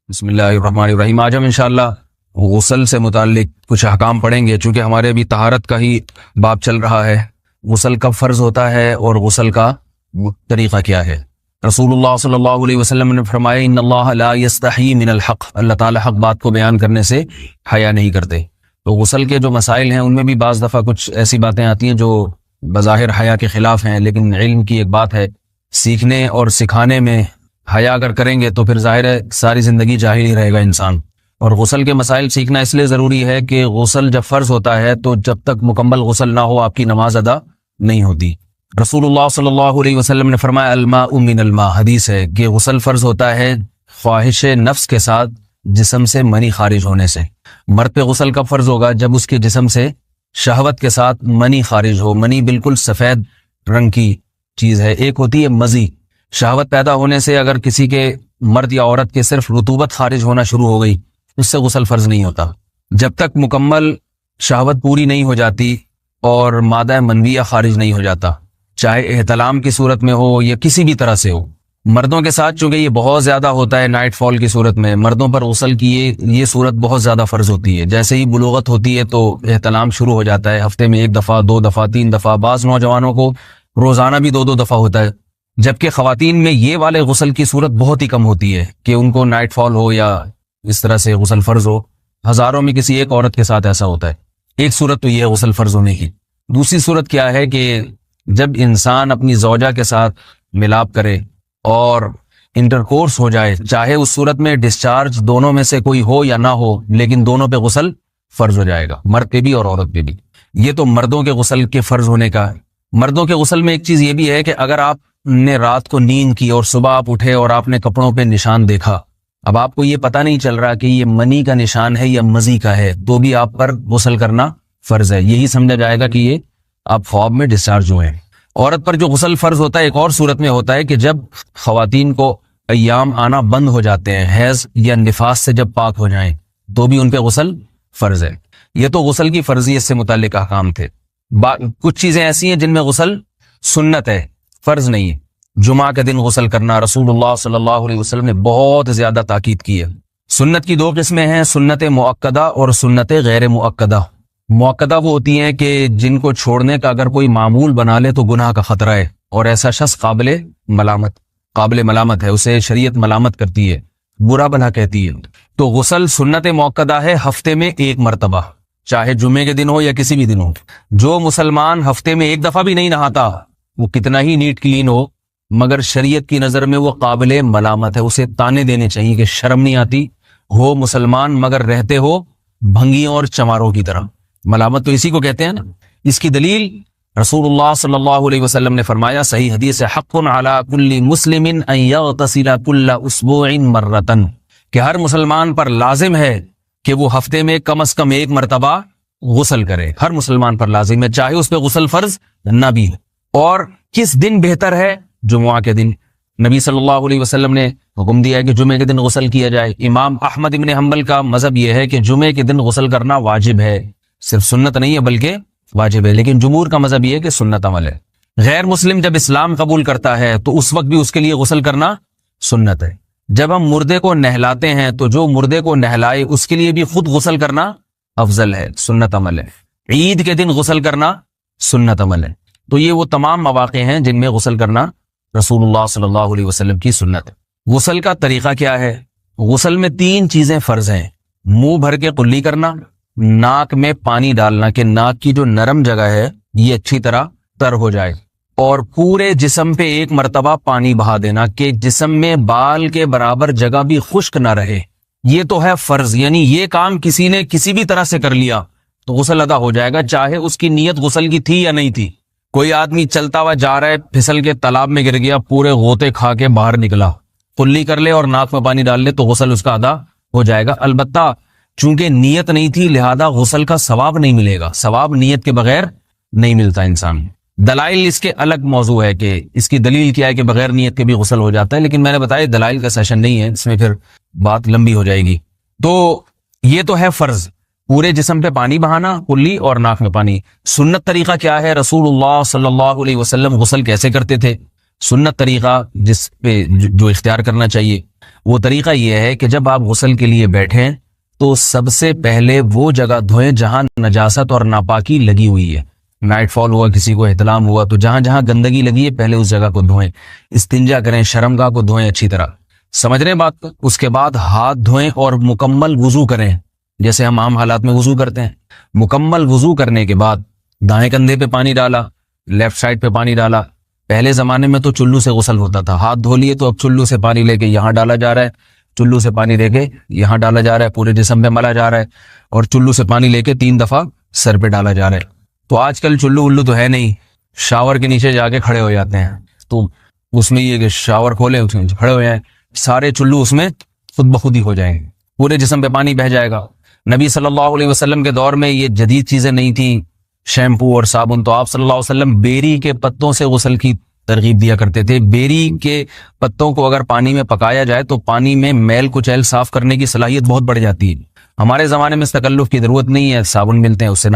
بسم اللہ الرحمن الرحیم۔ آج ہم انشاءاللہ غسل سے متعلق کچھ احکام پڑھیں گے، چونکہ ہمارے ابھی طہارت کا ہی باب چل رہا ہے۔ غسل کب فرض ہوتا ہے اور غسل کا طریقہ کیا ہے؟ رسول اللہ صلی اللہ علیہ وسلم نے فرمایا ان اللہ لا یستحی من الحق، اللہ تعالی حق بات کو بیان کرنے سے حیا نہیں کرتے۔ تو غسل کے جو مسائل ہیں ان میں بھی بعض دفعہ کچھ ایسی باتیں آتی ہیں جو بظاہر حیا کے خلاف ہیں، لیکن علم کی ایک بات ہے، سیکھنے اور سکھانے میں حیا اگر کریں گے تو پھر ظاہر ہے ساری زندگی جاہل ہی رہے گا انسان۔ اور غسل کے مسائل سیکھنا اس لیے ضروری ہے کہ غسل جب فرض ہوتا ہے تو جب تک مکمل غسل نہ ہو آپ کی نماز ادا نہیں ہوتی۔ رسول اللہ صلی اللہ علیہ وسلم نے فرمایا الماء من الماء، حدیث ہے کہ غسل فرض ہوتا ہے خواہش نفس کے ساتھ جسم سے منی خارج ہونے سے۔ مرد پہ غسل کب فرض ہوگا؟ جب اس کے جسم سے شہوت کے ساتھ منی خارج ہو۔ منی بالکل سفید رنگ کی چیز ہے، ایک ہوتی ہے مزی۔ شہوت پیدا ہونے سے اگر کسی کے مرد یا عورت کے صرف رطوبت خارج ہونا شروع ہو گئی اس سے غسل فرض نہیں ہوتا۔ جب تک مکمل شہوت پوری نہیں ہو جاتی اور مادہ منویہ خارج نہیں ہو جاتا، چاہے احتلام کی صورت میں ہو یا کسی بھی طرح سے ہو۔ مردوں کے ساتھ چونکہ یہ بہت زیادہ ہوتا ہے، نائٹ فال کی صورت میں مردوں پر غسل کی یہ صورت بہت زیادہ فرض ہوتی ہے۔ جیسے ہی بلوغت ہوتی ہے تو احتلام شروع ہو جاتا ہے، ہفتے میں 1 دفعہ 2 دفعہ 3 دفعہ، بعض نوجوانوں کو روزانہ بھی 2 دفعہ ہوتا ہے، جبکہ خواتین میں یہ والے غسل کی صورت بہت ہی کم ہوتی ہے کہ ان کو نائٹ فال ہو یا اس طرح سے غسل فرض ہو۔ ہزاروں میں کسی ایک عورت کے ساتھ ایسا ہوتا ہے۔ ایک صورت تو یہ ہے غسل فرض ہونے کی۔ دوسری صورت کیا ہے کہ جب انسان اپنی زوجہ کے ساتھ ملاپ کرے اور انٹرکورس ہو جائے، چاہے اس صورت میں ڈسچارج دونوں میں سے کوئی ہو یا نہ ہو، لیکن دونوں پہ غسل فرض ہو جائے گا، مرد پہ بھی اور عورت پہ بھی۔ یہ تو مردوں کے غسل کے فرض ہونے کا ہے۔ مردوں کے غسل میں ایک چیز یہ بھی ہے کہ اگر آپ نے رات کو نیند کی اور صبح آپ اٹھے اور آپ نے کپڑوں پہ نشان دیکھا، اب آپ کو یہ پتہ نہیں چل رہا کہ یہ منی کا نشان ہے یا مزی کا ہے، تو بھی آپ پر غسل کرنا فرض ہے۔ یہی سمجھا جائے گا کہ یہ آپ خواب میں ڈسچارج ہوئے ہیں۔ عورت پر جو غسل فرض ہوتا ہے ایک اور صورت میں ہوتا ہے کہ جب خواتین کو ایام آنا بند ہو جاتے ہیں، حیض یا نفاس سے جب پاک ہو جائیں تو بھی ان پہ غسل فرض ہے۔ یہ تو غسل کی فرضیت سے متعلق احکام تھے۔ کچھ چیزیں ایسی ہیں جن میں غسل سنت ہے، فرض نہیں ہے۔ جمعہ کے دن غسل کرنا رسول اللہ صلی اللہ علیہ وسلم نے بہت زیادہ تاکید کی ہے۔ سنت کی 2 قسمیں ہیں، سنت مؤکدہ اور سنت غیر مؤکدہ۔ مؤکدہ وہ ہوتی ہیں کہ جن کو چھوڑنے کا اگر کوئی معمول بنا لے تو گناہ کا خطرہ ہے اور ایسا شخص قابل ملامت ہے، اسے شریعت ملامت کرتی ہے، برا بھلا کہتی ہے۔ تو غسل سنت مؤکدہ ہے، ہفتے میں 1 مرتبہ، چاہے جمعے کے دن ہو یا کسی بھی دن ہو۔ جو مسلمان ہفتے میں 1 دفعہ بھی نہیں نہاتا، وہ کتنا ہی نیٹ کلین ہو، مگر شریعت کی نظر میں وہ قابل ملامت ہے، اسے تانے دینے چاہیے کہ شرم نہیں آتی، ہو مسلمان مگر رہتے ہو بھنگیوں اور چماروں کی طرح۔ ملامت تو اسی کو کہتے ہیں نا۔ اس کی دلیل رسول اللہ صلی اللہ علیہ وسلم نے فرمایا، صحیح حدیث ہے، حق علی کل مسلم ان یغتسل کل اسبوع مرۃ، کہ ہر مسلمان پر لازم ہے کہ وہ ہفتے میں کم از کم 1 مرتبہ غسل کرے۔ ہر مسلمان پر لازم ہے، چاہے اس پہ غسل فرض نہ بھی ہو۔ اور کس دن بہتر ہے؟ جمعہ کے دن۔ نبی صلی اللہ علیہ وسلم نے حکم دیا ہے کہ جمعے کے دن غسل کیا جائے۔ امام احمد ابن حنبل کا مذہب یہ ہے کہ جمعے کے دن غسل کرنا واجب ہے، صرف سنت نہیں ہے بلکہ واجب ہے، لیکن جمہور کا مذہب یہ ہے کہ سنت عمل ہے۔ غیر مسلم جب اسلام قبول کرتا ہے تو اس وقت بھی اس کے لیے غسل کرنا سنت ہے۔ جب ہم مردے کو نہلاتے ہیں تو جو مردے کو نہلائے اس کے لیے بھی خود غسل کرنا افضل ہے، سنت عمل ہے۔ عید کے دن غسل کرنا سنت عمل ہے۔ تو یہ وہ تمام مواقع ہیں جن میں غسل کرنا رسول اللہ صلی اللہ علیہ وسلم کی سنت ہے۔ غسل کا طریقہ کیا ہے؟ غسل میں 3 چیزیں فرض ہیں، منہ بھر کے قلی کرنا، ناک میں پانی ڈالنا کہ ناک کی جو نرم جگہ ہے یہ اچھی طرح تر ہو جائے، اور پورے جسم پہ 1 مرتبہ پانی بہا دینا کہ جسم میں بال کے برابر جگہ بھی خشک نہ رہے۔ یہ تو ہے فرض، یعنی یہ کام کسی نے کسی بھی طرح سے کر لیا تو غسل ادا ہو جائے گا، چاہے اس کی نیت غسل کی تھی یا نہیں تھی۔ کوئی آدمی چلتا ہوا جا رہا ہے، پھسل کے تالاب میں گر گیا، پورے غوطے کھا کے باہر نکلا، قلی کر لے اور ناک میں پانی ڈال لے تو غسل اس کا ادا ہو جائے گا۔ البتہ چونکہ نیت نہیں تھی لہذا غسل کا ثواب نہیں ملے گا، ثواب نیت کے بغیر نہیں ملتا انسان۔ دلائل اس کے الگ موضوع ہے کہ اس کی دلیل کیا ہے کہ بغیر نیت کے بھی غسل ہو جاتا ہے، لیکن میں نے بتایا دلائل کا سیشن نہیں ہے، اس میں پھر بات لمبی ہو جائے گی۔ تو یہ تو ہے فرض، پورے جسم پہ پانی بہانا، کلی اور ناک میں پانی۔ سنت طریقہ کیا ہے؟ رسول اللہ صلی اللہ علیہ وسلم غسل کیسے کرتے تھے؟ سنت طریقہ جس پہ جو اختیار کرنا چاہیے، وہ طریقہ یہ ہے کہ جب آپ غسل کے لیے بیٹھیں تو سب سے پہلے وہ جگہ دھوئیں جہاں نجاست اور ناپاکی لگی ہوئی ہے. نائٹ فال ہوا, کسی کو احتلام ہوا, تو جہاں جہاں گندگی لگی ہے پہلے اس جگہ کو دھوئیں. استنجا کریں, شرمگاہ کو دھوئیں اچھی طرح. سمجھ رہے ہیں بات کو؟ اس کے بعد ہاتھ دھوئیں اور مکمل وضو کریں جیسے ہم عام حالات میں وضو کرتے ہیں. مکمل وضو کرنے کے بعد دائیں کندھے پہ پانی ڈالا, لیفٹ سائڈ پہ پانی ڈالا. پہلے زمانے میں تو چلو سے غسل ہوتا تھا, ہاتھ دھو لیے تو اب چلو سے پانی لے کے یہاں ڈالا جا رہا ہے, چلو سے پانی لے کے یہاں ڈالا جا رہا ہے, پورے جسم پہ ملا جا رہا ہے, اور چلو سے پانی لے کے 3 دفعہ سر پہ ڈالا جا رہا ہے. تو آج کل چلو الو تو ہے نہیں, شاور کے نیچے جا کے کھڑے ہو جاتے ہیں. تو اس میں یہ کہ شاور کھولے, اس میں کھڑے ہو جائیں, سارے چلو اس میں خود بخود ہی ہو جائیں گے, پورے جسم پہ پانی بہ جائے گا. نبی صلی اللہ علیہ وسلم کے دور میں یہ جدید چیزیں نہیں تھیں, شیمپو اور صابن. تو آپ صلی اللہ علیہ وسلم بیری کے پتوں سے غسل کی ترغیب دیا کرتے تھے. بیری کے پتوں کو اگر پانی میں پکایا جائے تو پانی میں میل کچیل صاف کرنے کی صلاحیت بہت بڑھ جاتی ہے. ہمارے زمانے میں اس تکلف کی ضرورت نہیں ہے, صابن ملتے ہیں اس سے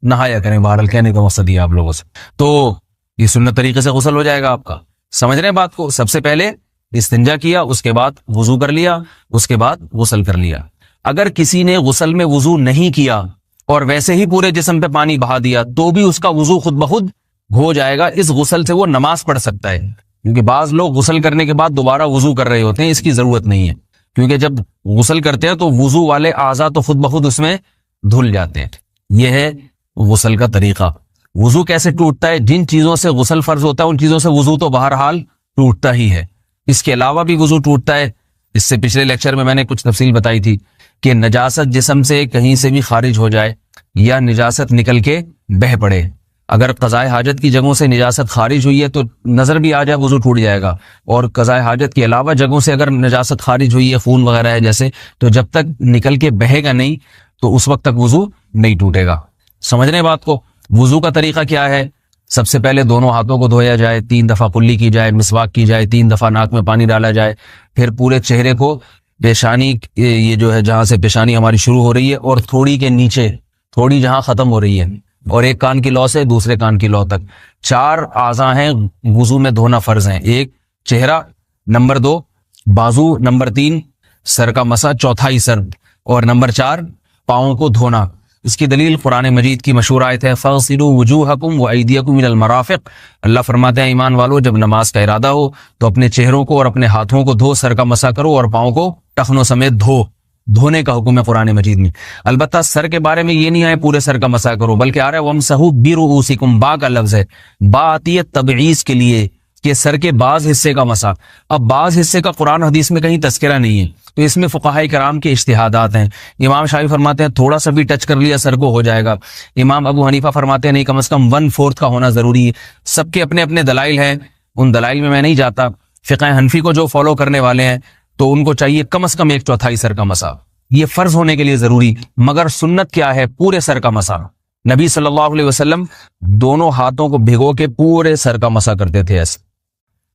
نہایا کریں. بہرحال کہنے کا مقصد یہ آپ لوگوں سے, تو یہ سنت طریقے سے غسل ہو جائے گا آپ کا. سمجھ رہے ہیں بات کو؟ سب سے پہلے استنجا کیا, اس کے بعد وضو کر لیا, اس کے بعد غسل کر لیا. اگر کسی نے غسل میں وضو نہیں کیا اور ویسے ہی پورے جسم پہ پانی بہا دیا تو بھی اس کا وضو خود بخود ہو جائے گا. اس غسل سے وہ نماز پڑھ سکتا ہے, کیونکہ بعض لوگ غسل کرنے کے بعد دوبارہ وضو کر رہے ہوتے ہیں. اس کی ضرورت نہیں ہے, کیونکہ جب غسل کرتے ہیں تو وضو والے اعضاء تو خود بخود اس میں دھل جاتے ہیں. یہ ہے غسل کا طریقہ. وضو کیسے ٹوٹتا ہے؟ جن چیزوں سے غسل فرض ہوتا ہے ان چیزوں سے وضو تو بہرحال ٹوٹتا ہی ہے. اس کے علاوہ بھی وضو ٹوٹتا ہے. اس سے پچھلے لیکچر میں نے کچھ تفصیل بتائی تھی کہ نجاست جسم سے کہیں سے بھی خارج ہو جائے یا نجاست نکل کے بہہ پڑے. اگر قضائے حاجت کی جگہوں سے نجاست خارج ہوئی ہے تو نظر بھی آ جائے وضو ٹوٹ جائے گا, اور قضائے حاجت کے علاوہ جگہوں سے اگر نجاست خارج ہوئی ہے, خون وغیرہ ہے جیسے, تو جب تک نکل کے بہے گا نہیں تو اس وقت تک وضو نہیں ٹوٹے گا. سمجھ رہے ہیں بات کو؟ وضو کا طریقہ کیا ہے؟ سب سے پہلے دونوں ہاتھوں کو دھویا جائے, 3 دفعہ کلی کی جائے, مسواک کی جائے, 3 دفعہ ناک میں پانی ڈالا جائے. پھر پورے چہرے کو, پیشانی یہ جو ہے جہاں سے پیشانی ہماری شروع ہو رہی ہے اور تھوڑی کے نیچے تھوڑی جہاں ختم ہو رہی ہے, اور ایک کان کی لو سے دوسرے کان کی لو تک 4 اعضاء ہیں وضو میں دھونا فرض ہیں. 1 چہرہ, نمبر 2 بازو, نمبر 3 سر کا مسا, چوتھائی سر, اور نمبر 4 پاؤں کو دھونا. اس کی دلیل قرآن مجید کی مشہور آیت ہے فَاغْسِلُوا وُجُوهَكُمْ وَأَيْدِيَكُمْ إِلَى الْمَرَافِقِ. اللہ فرماتے ہیں ایمان والو, جب نماز کا ارادہ ہو تو اپنے چہروں کو اور اپنے ہاتھوں کو دھو, سر کا مسا کرو اور پاؤں کو ٹخنوں سمیت دھو. دھونے کا حکم ہے قرآن مجید میں. البتہ سر کے بارے میں یہ نہیں آئے پورے سر کا مسا کرو, بلکہ آ رہا ہے وَامْسَحُوا بِرُؤُوسِكُمْ. با کا لفظ ہے, با آتی ہے تبعیض کے لیے کہ سر کے بعض حصے کا مسا. اب بعض حصے کا قرآن حدیث میں کہیں تذکرہ نہیں ہے, تو اس میں فقہاء کرام کے اجتہادات ہیں. امام شافعی فرماتے ہیں تھوڑا سا بھی ٹچ کر لیا سر کو ہو جائے گا. امام ابو حنیفہ فرماتے ہیں نہیں, کم از کم 1/4 کا ہونا ضروری ہے. سب کے اپنے اپنے دلائل ہیں, ان دلائل میں نہیں جاتا. فقہ حنفی کو جو فالو کرنے والے ہیں تو ان کو چاہیے کم از کم 1/4 سر کا مسا, یہ فرض ہونے کے لیے ضروری. مگر سنت کیا ہے؟ پورے سر کا مسا. نبی صلی اللہ علیہ وسلم دونوں ہاتھوں کو بھگو کے پورے سر کا مسا کرتے تھے ایسے.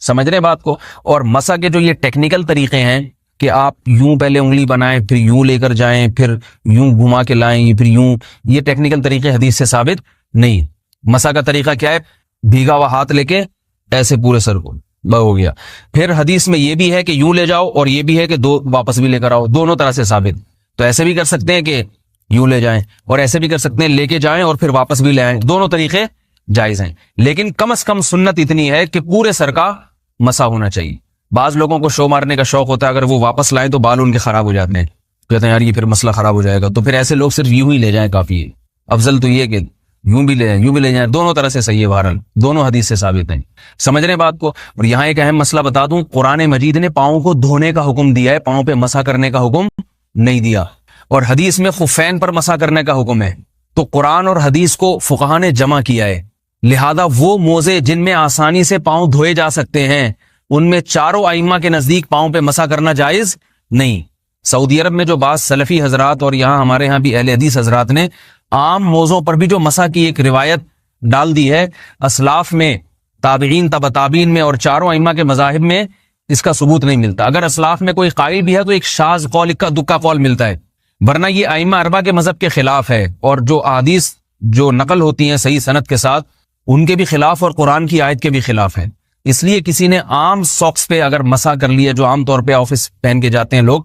سمجھ رہے بات کو؟ اور مسا کے جو یہ ٹیکنیکل طریقے ہیں کہ آپ یوں پہلے انگلی بنائیں, پھر یوں لے کر جائیں, پھر یوں گھما کے لائیں, پھر یوں, یہ ٹیکنیکل طریقے حدیث سے ثابت نہیں. مسا کا طریقہ کیا ہے؟ بھیگا ہوا ہاتھ لے کے ایسے پورے سر کو ہو گیا. پھر حدیث میں یہ بھی ہے کہ یوں لے جاؤ, اور یہ بھی ہے کہ 2 واپس بھی لے کر آؤ, دونوں طرح سے ثابت. تو ایسے بھی کر سکتے ہیں کہ یوں لے جائیں, اور ایسے بھی کر سکتے ہیں لے کے جائیں اور پھر واپس بھی لے آئیں, دونوں طریقے جائز ہیں. لیکن کم از کم سنت اتنی ہے کہ پورے سر کا مسا ہونا چاہیے. بعض لوگوں کو شو مارنے کا شوق ہوتا ہے, اگر وہ واپس لائیں تو بال ان کے خراب ہو جاتے ہیں, کہتے ہیں یار یہ پھر مسئلہ خراب ہو جائے گا. تو پھر ایسے لوگ صرف یوں ہی لے جائیں کافی ہے. افضل تو یہ کہ یوں بھی لے جائیں, یوں بھی لے جائیں, دونوں طرح سے صحیح ہے. بہرحال دونوں حدیث سے ثابت ہیں. سمجھ رہے ہیں بات کو؟ اور یہاں ایک اہم مسئلہ بتا دوں, قرآن مجید نے پاؤں کو دھونے کا حکم دیا ہے, پاؤں پہ مسا کرنے کا حکم نہیں دیا. اور حدیث میں خفین پر مسا کرنے کا حکم ہے. تو قرآن اور حدیث کو فقہاء نے جمع کیا ہے. لہذا وہ موزے جن میں آسانی سے پاؤں دھوئے جا سکتے ہیں ان میں چاروں ائمہ کے نزدیک پاؤں پہ مسا کرنا جائز نہیں. سعودی عرب میں جو بعض سلفی حضرات اور یہاں ہمارے ہاں بھی اہل حدیث حضرات نے عام موضوع پر بھی جو مسا کی ایک روایت ڈال دی ہے, اسلاف میں, تابعین, تبع تابعین میں اور چاروں ائمہ کے مذاہب میں اس کا ثبوت نہیں ملتا. اگر اسلاف میں کوئی قائل بھی ہے تو ایک شاذ قول, اکا دکا قول ملتا ہے, ورنہ یہ ائمہ اربعہ کے مذہب کے خلاف ہے. اور جو احادیث جو نقل ہوتی ہیں صحیح سند کے ساتھ ان کے بھی خلاف اور قرآن کی آیت کے بھی خلاف ہے. اس لیے کسی نے عام ساکس پہ اگر مسا کر لیا، جو عام طور پہ آفس پہن کے جاتے ہیں لوگ،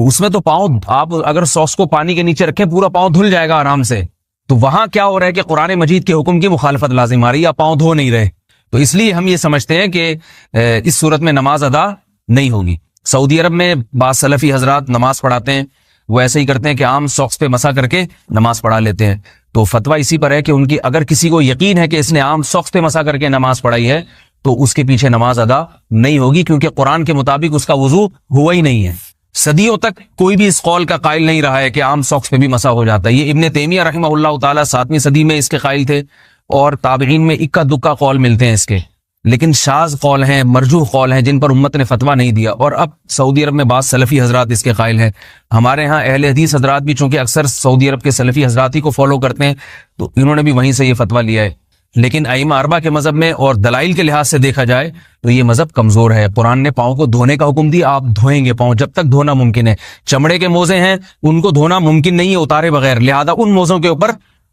اس میں تو پاؤں آپ اگر ساکس کو پانی کے نیچے رکھیں پورا پاؤں دھل جائے گا آرام سے. تو وہاں کیا ہو رہا ہے کہ قرآن مجید کے حکم کی مخالفت لازم آ رہی ہے، آپ پاؤں دھو نہیں رہے. تو اس لیے ہم یہ سمجھتے ہیں کہ اس صورت میں نماز ادا نہیں ہوگی. سعودی عرب میں بعض سلفی حضرات نماز پڑھاتے ہیں، وہ ایسے ہی کرتے ہیں کہ عام ساکس پہ مسا کر کے نماز پڑھا لیتے ہیں. تو فتویٰ اسی پر ہے کہ ان کی اگر کسی کو یقین ہے کہ اس نے عام ساکس پہ مسا کر کے نماز پڑھائی ہے تو اس کے پیچھے نماز ادا نہیں ہوگی، کیونکہ قرآن کے مطابق اس کا وضو ہوا ہی نہیں ہے. صدیوں تک کوئی بھی اس قول کا قائل نہیں رہا ہے کہ عام ساکس پہ بھی مسا ہو جاتا ہے. یہ ابن تیمیہ رحمہ اللہ تعالیٰ 7ویں صدی میں اس کے قائل تھے، اور تابعین میں اکا دکا قول ملتے ہیں اس کے، لیکن شاذ قول ہیں، مرجوح قول ہیں جن پر امت نے فتویٰ نہیں دیا. اور اب سعودی عرب میں بعض سلفی حضرات اس کے قائل ہیں. ہمارے ہاں اہل حدیث حضرات بھی چونکہ اکثر سعودی عرب کے سلفی حضرات ہی کو فالو کرتے ہیں، تو انہوں نے بھی وہیں سے یہ فتویٰ لیا ہے. لیکن ائمہ اربعہ کے مذہب میں اور دلائل کے لحاظ سے دیکھا جائے تو یہ مذہب کمزور ہے. قرآن نے پاؤں کو دھونے کا حکم دیا، آپ دھوئیں گے پاؤں جب تک دھونا ممکن ہے. چمڑے کے موزے ہیں ان کو دھونا ممکن نہیں ہے اتارے بغیر، لہذا ان موزوں کے اوپر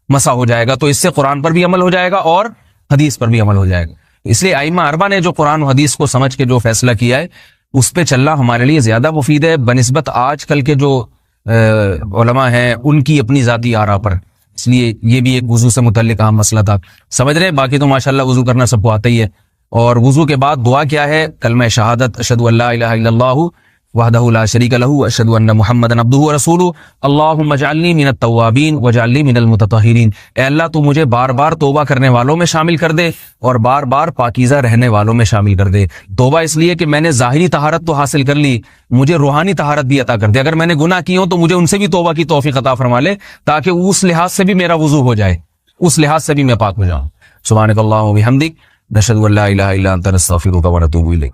مسا ہو جائے گا. تو اس سے قرآن پر بھی عمل ہو جائے گا اور حدیث پر بھی عمل ہو جائے گا. اس لیے ائمہ اربعہ نے جو قرآن و حدیث کو سمجھ کے جو فیصلہ کیا ہے اس پہ چلنا ہمارے لیے زیادہ مفید ہے بنسبت آج کل کے جو علماء ہیں ان کی اپنی ذاتی آراء پر. اس لیے یہ بھی ایک وضو سے متعلق اہم مسئلہ تھا. سمجھ رہے ہیں؟ باقی تو ماشاءاللہ وضو کرنا سب کو آتا ہی ہے. اور وضو کے بعد دعا کیا ہے؟ کلمہ شہادت، اشہد ان لا الہ الا اللہ وحدہ لا شریک لہ اشہد ان محمدا عبدہ ورسولہ اللہم اجعلنی من التوابین واجعلنی من المتطہرین. اے اللہ تو مجھے بار بار توبہ کرنے والوں میں شامل کر دے اور بار بار پاکیزہ رہنے والوں میں شامل کر دے. توبہ اس لیے کہ میں نے ظاہری طہارت تو حاصل کر لی، مجھے روحانی طہارت بھی عطا کر دے. اگر میں نے گناہ کیے ہوں تو مجھے ان سے بھی توبہ کی توفیق عطا فرما لے، تاکہ اس لحاظ سے بھی میرا وضو ہو جائے، اس لحاظ سے بھی میں پاک ہو جاؤں. سبحانک اللہم و بحمدک، نشہد ان لا الہ الا انت، نستغفرک و نتوب الیک.